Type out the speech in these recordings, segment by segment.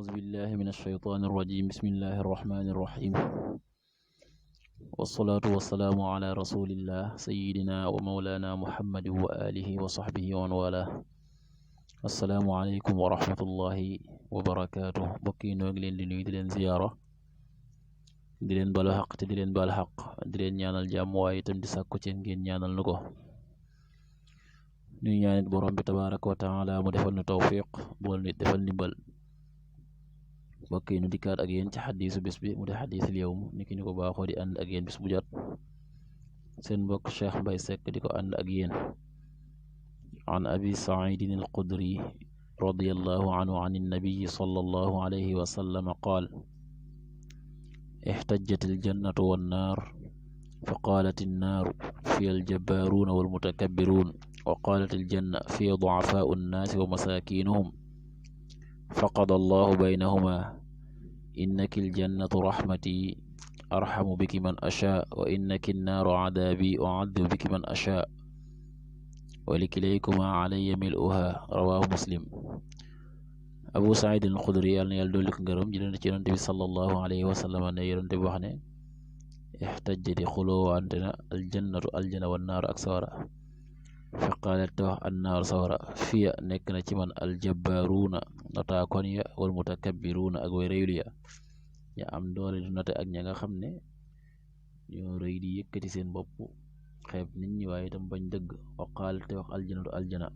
أعوذ بالله من الشيطان الرجيم بسم الله الرحمن الرحيم والصلاة والسلام على رسول الله سيدنا ومولانا محمد وآله وصحبه ومن والاه السلام عليكم ورحمة الله وبركاته بكي نوغلين دي نوي دي لين زيارة di leen balu xaq te di leen baal xaq di leen ñaanal jàmm waaye itam di sàkku ci ngeen ñaanal nu ko ñuy ñaanit borom bi tabaraka wa taala mu defal nu tawfiq bool nit defal ndimbal mbokk yi nu dikkaat ak yéen ci xadiisu bés bi mu di xadiisul yawm niki ñu ko baaxoo di ànd ak yéen bis bu jot seen mbokk Cheikh Mbaye Seck di ko ànd ak yéen an abi saidin alqudri radiyallahu anhu an annabiyi sallallahu alayhi wa sallam qaal احتجت الجنة والنار فقالت النار في الجبارون والمتكبرون وقالت الجنة في ضعفاء الناس ومساكينهم فقضى الله بينهما إنك الجنة رحمتي أرحم بك من أشاء وإنك النار عذابي أعذب بك من أشاء ولكليكما علي ملؤها رواه مسلم Abu Saïd al-Khudri yàlla na yàlla dolli ko ngërëm jëlee na ci yonent bi sallallahu alayhi wa sallam ne yonent bi wax ne ixtajjati xuloo wante na aljannatu aljana wa naaru ak sawara fa qaalat te wax an naaru sawara fiya nekk na ci man aljabbaruuna notaakoon ya wal mutakabbiruuna ak way réylu ya ña am doole di note ak ña nga xam ne ñoo rëy di yëkkati seen bopp xeeb nit ñi waaye itam bañ dëgg wa qaalat te wax aljanatu aljana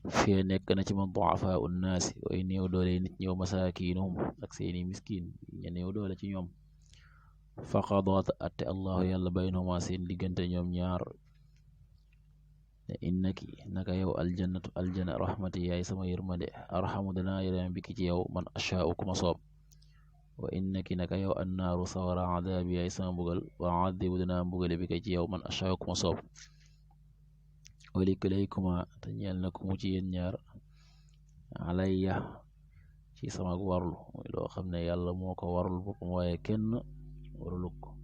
fii nekk na ci man du'afaa unnaasi way néew doole nit ñi wa masaakiinuhum ak seeni miskin ña néew doole ci ñoom faqadaat atte allahu yàlla baynahuma seen diggante ñoom ñaar ne innaki naka yow aljannatu aljana rahmati yaay sama yërmande arhamu danaa yërëm biki ci yow man ashaa'u ku ma soob wa innaki naka yow annaaru sawara adaabi yaay sama mbugal wa adibu danaa mbugale biki ci yow man ashaa'u ku ma soob walikilaykuma te ñeel na ku mu ci yéen ñaar alayya ci sama warlu mooy loo xam ne yàlla moo ko warul boppam waaye kenn warulu ko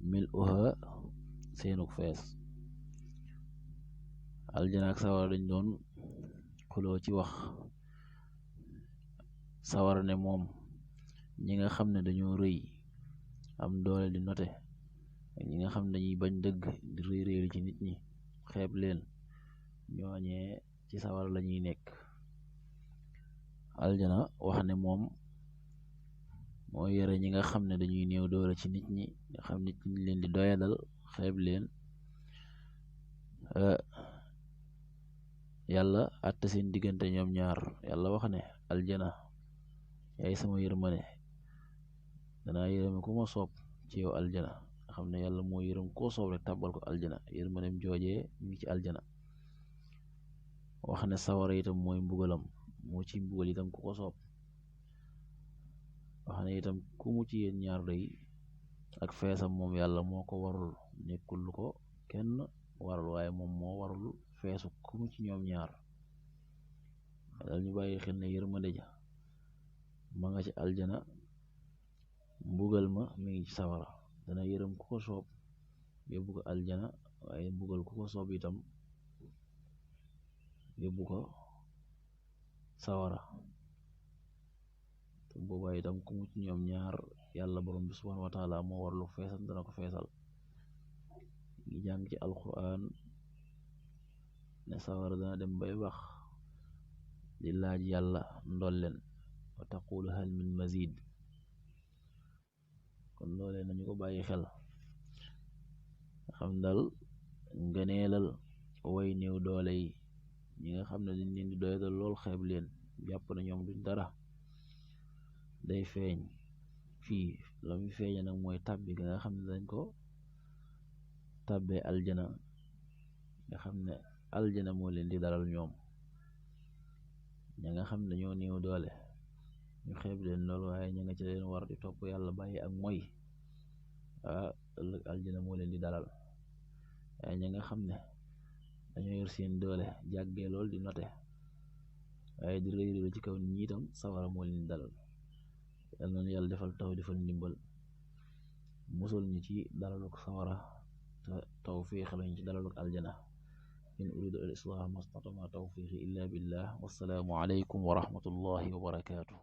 mil uha seenuk fees aljana ak sawara dañ doon xuloo ci wax sawara ne moom ñi nga xam ne dañoo rëy am doole di note ak ñi nga xam ne dañuy bañ dëgg di rëy rëylu ci nit ñi xeeb leen ñooñee ci sawar lañuy nekk aljana wax ne moom moo yore ñi nga xam ne dañuy néew doole ci nit ñi nga xam nit ñi leen di doyadal xeeb leen yàlla àtte seen diggante ñoom ñaar yàlla wax ne aljana yaay sama yërmane danaa yërëme ku ma soob ci yow aljana nga xam ne yàlla moo yërëm koo soob rek tàbbal ko aljana yërmaneem joojee mi ngi ci aljana wax ne sawara itam mooy mbugalam moo ci mbugal itam ku ko soob wax ne itam ku mu ci yéen ñaar day ak feesam moom yàlla moo ko warul nekkul lu ko kenn warul waaye moom moo warul feesu ku mu ci ñoom ñaar dal ñu bàyyi xel ne yërmande ja ma nga ci aljana mbugal ma mi ngi ci sawara dana yërëm ku ko soob yóbbu ko aljana waaye mbugal ku ko soob itam yóbbu ko sawara te boobaa itam ku mu ci ñoom ñaar yàlla borom bi subhanahu wa taala moo warlu feesal dana ko feesal ngi jàng ci alquran ne sawara dana dem bay wax di laaj yàlla ndolleen wa taqulu hal min mazid kon loolee nañu ko bàyyi xel xam dal ngëneelal way néew doole yi ñi nga xam ne dañ leen di doyadal lool xeeb leen jàpp na ñoom duñ dara day feeñ fii la muy feeñe nag mooy tàbbi ga nga xam ne dañ ko tàbbee aljana nga xam ne aljana moo leen di dalal ñoom ña nga xam ne dañoo néew doole ñu xeeb leen lool waaye ña nga ci leen war di topp yàlla bàyyi ak mooy ëllëg aljana moo leen di dalal waaye ña nga xam ne dañoo yor seen doole jàggee lool di note waaye di rëy rëy ci kaw nit ñi itam sawara moo leen di dalal yal na yàlla defal taw defal ndimbal musul ñu ci dalaluk sawara te tawfiix lañ ci dalaluk aljana إن أريد الإصلاح ما استطعت ما توفيقي إلا بالله والسلام عليكم ورحمة الله وبركاته.